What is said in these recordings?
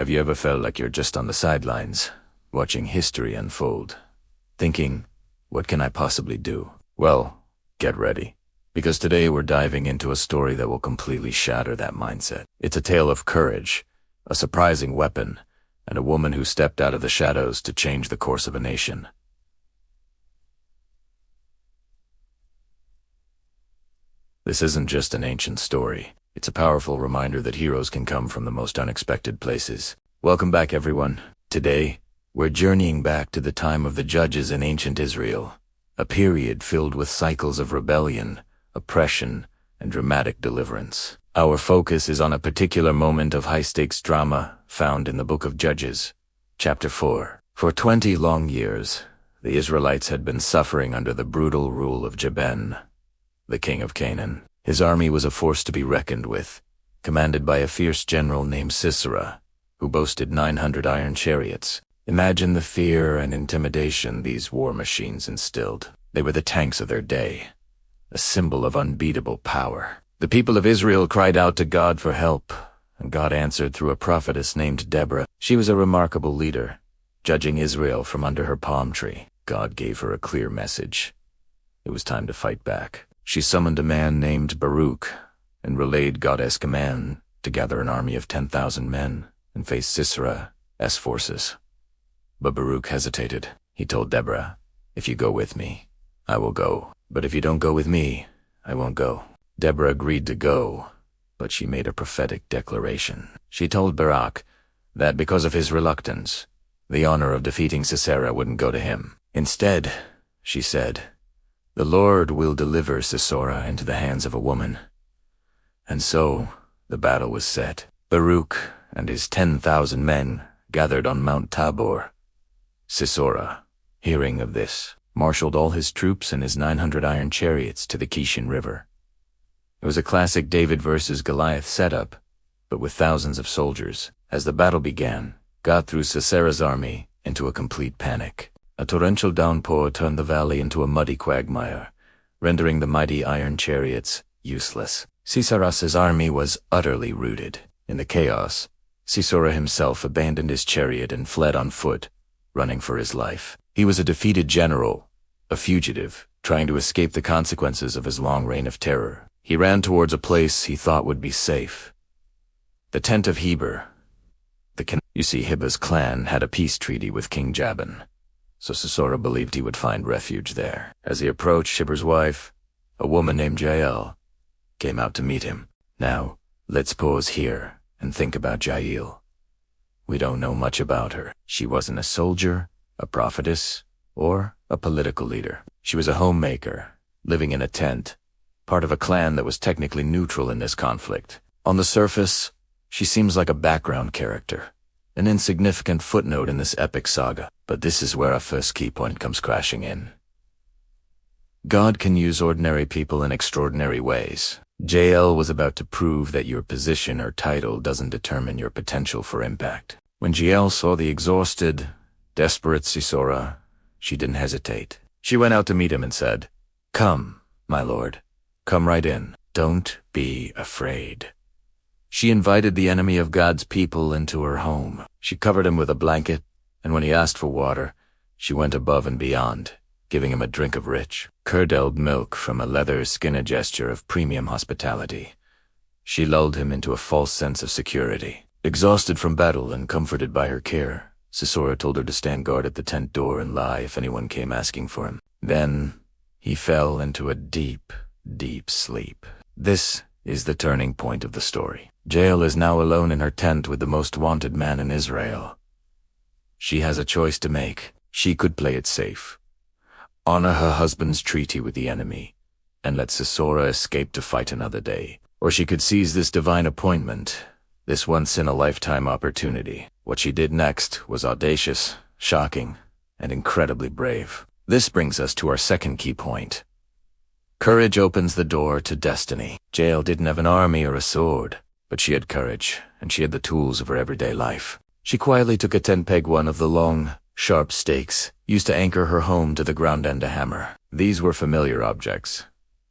Have you ever felt like you're just on the sidelines, watching history unfold, thinking, what can I possibly do? Well, get ready, because today we're diving into a story that will completely shatter that mindset. It's a tale of courage, a surprising weapon, and a woman who stepped out of the shadows to change the course of a nation. This isn't just an ancient story. It's a powerful reminder that heroes can come from the most unexpected places. Welcome back, everyone. Today, we're journeying back to the time of the judges in ancient Israel, a period filled with cycles of rebellion, oppression, and dramatic deliverance. Our focus is on a particular moment of high-stakes drama found in the Book of Judges, chapter 4. For 20 long years, the Israelites had been suffering under the brutal rule of Jabin, the king of Canaan. His army was a force to be reckoned with, commanded by a fierce general named Sisera, who boasted 900 iron chariots. Imagine the fear and intimidation these war machines instilled. They were the tanks of their day, a symbol of unbeatable power. The people of Israel cried out to God for help, and God answered through a prophetess named Deborah. She was a remarkable leader, judging Israel from under her palm tree. God gave her a clear message. It was time to fight back. She summoned a man named Baruch and relayed God's command to gather an army of 10,000 men and face Sisera's forces. But Baruch hesitated. He told Deborah, "If you go with me, I will go. But if you don't go with me, I won't go." Deborah agreed to go, but she made a prophetic declaration. She told Baruch that because of his reluctance, the honor of defeating Sisera wouldn't go to him. Instead, she said, "The Lord will deliver Sisera into the hands of a woman." And so, the battle was set. Baruch and his 10,000 men gathered on Mount Tabor. Sisera, hearing of this, marshaled all his troops and his 900 iron chariots to the Kishon River. It was a classic David versus Goliath setup, but with thousands of soldiers. As the battle began, God threw Sisera's army into a complete panic. A torrential downpour turned the valley into a muddy quagmire, rendering the mighty iron chariots useless. Sisera's army was utterly routed. In the chaos, Sisera himself abandoned his chariot and fled on foot, running for his life. He was a defeated general, a fugitive, trying to escape the consequences of his long reign of terror. He ran towards a place he thought would be safe. The tent of Heber. You see, Heber's clan had a peace treaty with King Jabin, so Sisera believed he would find refuge there. As he approached, Heber's wife, a woman named Jael, came out to meet him. Now, let's pause here and think about Jael. We don't know much about her. She wasn't a soldier, a prophetess, or a political leader. She was a homemaker, living in a tent, part of a clan that was technically neutral in this conflict. On the surface, she seems like a background character, an insignificant footnote in this epic saga. But this is where our first key point comes crashing in. God can use ordinary people in extraordinary ways. Jael was about to prove that your position or title doesn't determine your potential for impact. When Jael saw the exhausted, desperate Sisera, she didn't hesitate. She went out to meet him and said, "Come, my lord, come right in. Don't be afraid." She invited the enemy of God's people into her home. She covered him with a blanket, and when he asked for water, she went above and beyond, giving him a drink of rich, curdled milk from a leather skin, a gesture of premium hospitality. She lulled him into a false sense of security. Exhausted from battle and comforted by her care, Sisera told her to stand guard at the tent door and lie if anyone came asking for him. Then he fell into a deep, deep sleep. This is the turning point of the story. Jael is now alone in her tent with the most wanted man in Israel. She has a choice to make. She could play it safe, honor her husband's treaty with the enemy, and let Sisera escape to fight another day. Or she could seize this divine appointment, this once-in-a-lifetime opportunity. What she did next was audacious, shocking, and incredibly brave. This brings us to our second key point. Courage opens the door to destiny. Jael didn't have an army or a sword, but she had courage, and she had the tools of her everyday life. She quietly took a tent-peg, one of the long, sharp stakes used to anchor her home to the ground, and a hammer. These were familiar objects,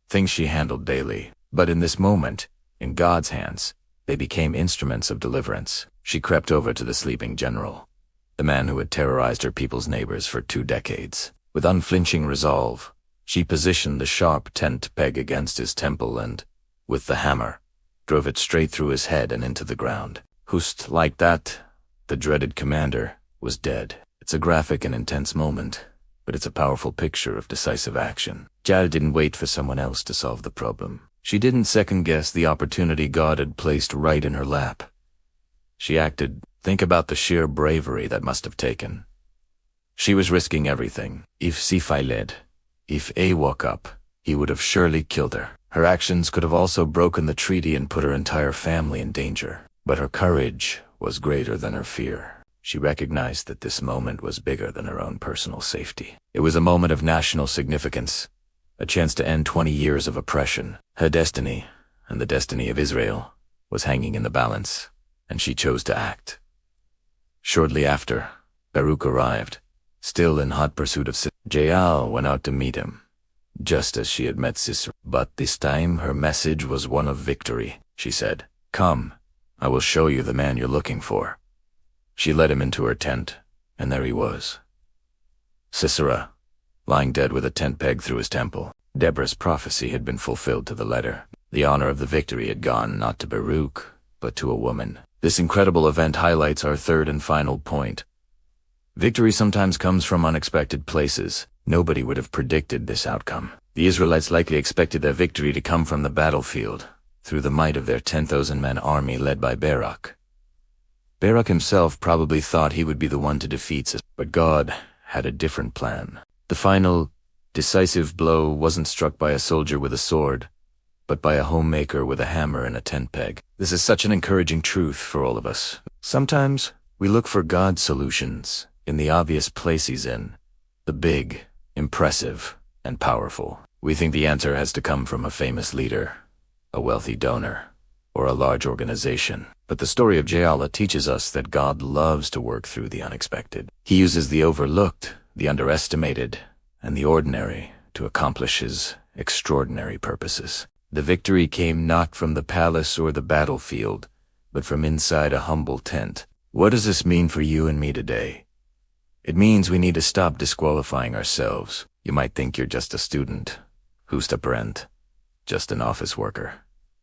things she handled daily. But in this moment, in God's hands, they became instruments of deliverance. She crept over to the sleeping general, the man who had terrorized her people's neighbors for 2 decades. With unflinching resolve, she positioned the sharp tent peg against his temple and, with the hammer, drove it straight through his head and into the ground. Hust, like that, the dreaded commander, was dead. It's a graphic and intense moment, but it's a powerful picture of decisive action. Jael didn't wait for someone else to solve the problem. She didn't second-guess the opportunity God had placed right in her lap. She acted. Think about the sheer bravery that must have taken. She was risking everything. If Sifai led, if A woke up, he would have surely killed her. Her actions could have also broken the treaty and put her entire family in danger. But her courage was greater than her fear. She recognized that this moment was bigger than her own personal safety. It was a moment of national significance, a chance to end 20 years of oppression. Her destiny, and the destiny of Israel, was hanging in the balance, and she chose to act. Shortly after, Baruch arrived, still in hot pursuit of Sisera. Jael went out to meet him, just as she had met Sisera. But this time her message was one of victory. She said, "Come, I will show you the man you're looking for." She led him into her tent, and there he was. Sisera, lying dead with a tent peg through his temple. Deborah's prophecy had been fulfilled to the letter. The honor of the victory had gone not to Baruch, but to a woman. This incredible event highlights our third and final point. Victory sometimes comes from unexpected places. Nobody would have predicted this outcome. The Israelites likely expected their victory to come from the battlefield, through the might of their 10,000-man army led by Barak. Barak himself probably thought he would be the one to defeat Sisera, but God had a different plan. The final, decisive blow wasn't struck by a soldier with a sword, but by a homemaker with a hammer and a tent peg. This is such an encouraging truth for all of us. Sometimes we look for God's solutions in the obvious place He's in, the big, impressive, and powerful. We think the answer has to come from a famous leader, a wealthy donor, or a large organization. But the story of Jael teaches us that God loves to work through the unexpected. He uses the overlooked, the underestimated, and the ordinary to accomplish His extraordinary purposes. The victory came not from the palace or the battlefield, but from inside a humble tent. What does this mean for you and me today? It means we need to stop disqualifying ourselves. You might think you're just a student, Hustaparent, just an office worker,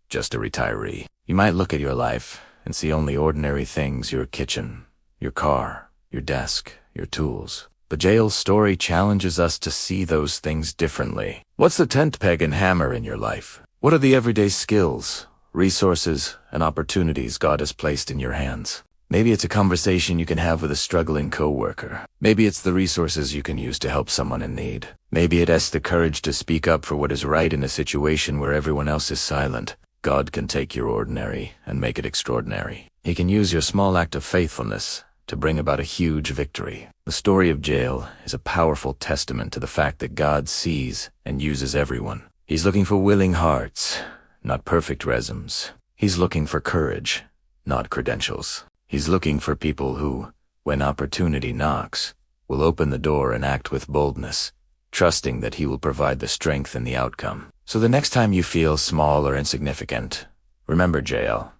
just a retiree. You might look at your life and see only ordinary things: your kitchen, your car, your desk, your tools. But Jael's story challenges us to see those things differently. What's the tent peg and hammer in your life? What are the everyday skills, resources, and opportunities God has placed in your hands? Maybe it's a conversation you can have with a struggling coworker. Maybe it's the resources you can use to help someone in need. Maybe it has the courage to speak up for what is right in a situation where everyone else is silent. God can take your ordinary and make it extraordinary. He can use your small act of faithfulness to bring about a huge victory. The story of Jael is a powerful testament to the fact that God sees and uses everyone. He's looking for willing hearts, not perfect resumes. He's looking for courage, not credentials. He's looking for people who, when opportunity knocks, will open the door and act with boldness, trusting that He will provide the strength in the outcome. So the next time you feel small or insignificant, remember Jael.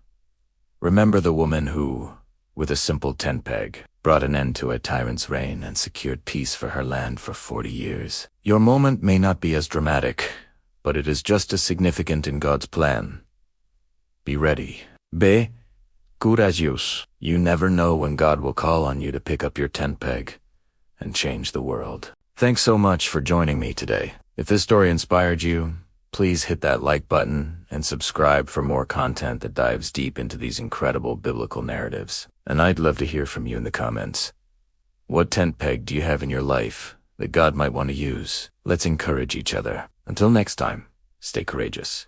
Remember the woman who, with a simple tent peg, brought an end to a tyrant's reign and secured peace for her land for 40 years. Your moment may not be as dramatic, but it is just as significant in God's plan. Be ready. Be courageous. You never know when God will call on you to pick up your tent peg and change the world. Thanks so much for joining me today. If this story inspired you, please hit that like button and subscribe for more content that dives deep into these incredible biblical narratives. And I'd love to hear from you in the comments. What tent peg do you have in your life that God might want to use? Let's encourage each other. Until next time, stay courageous.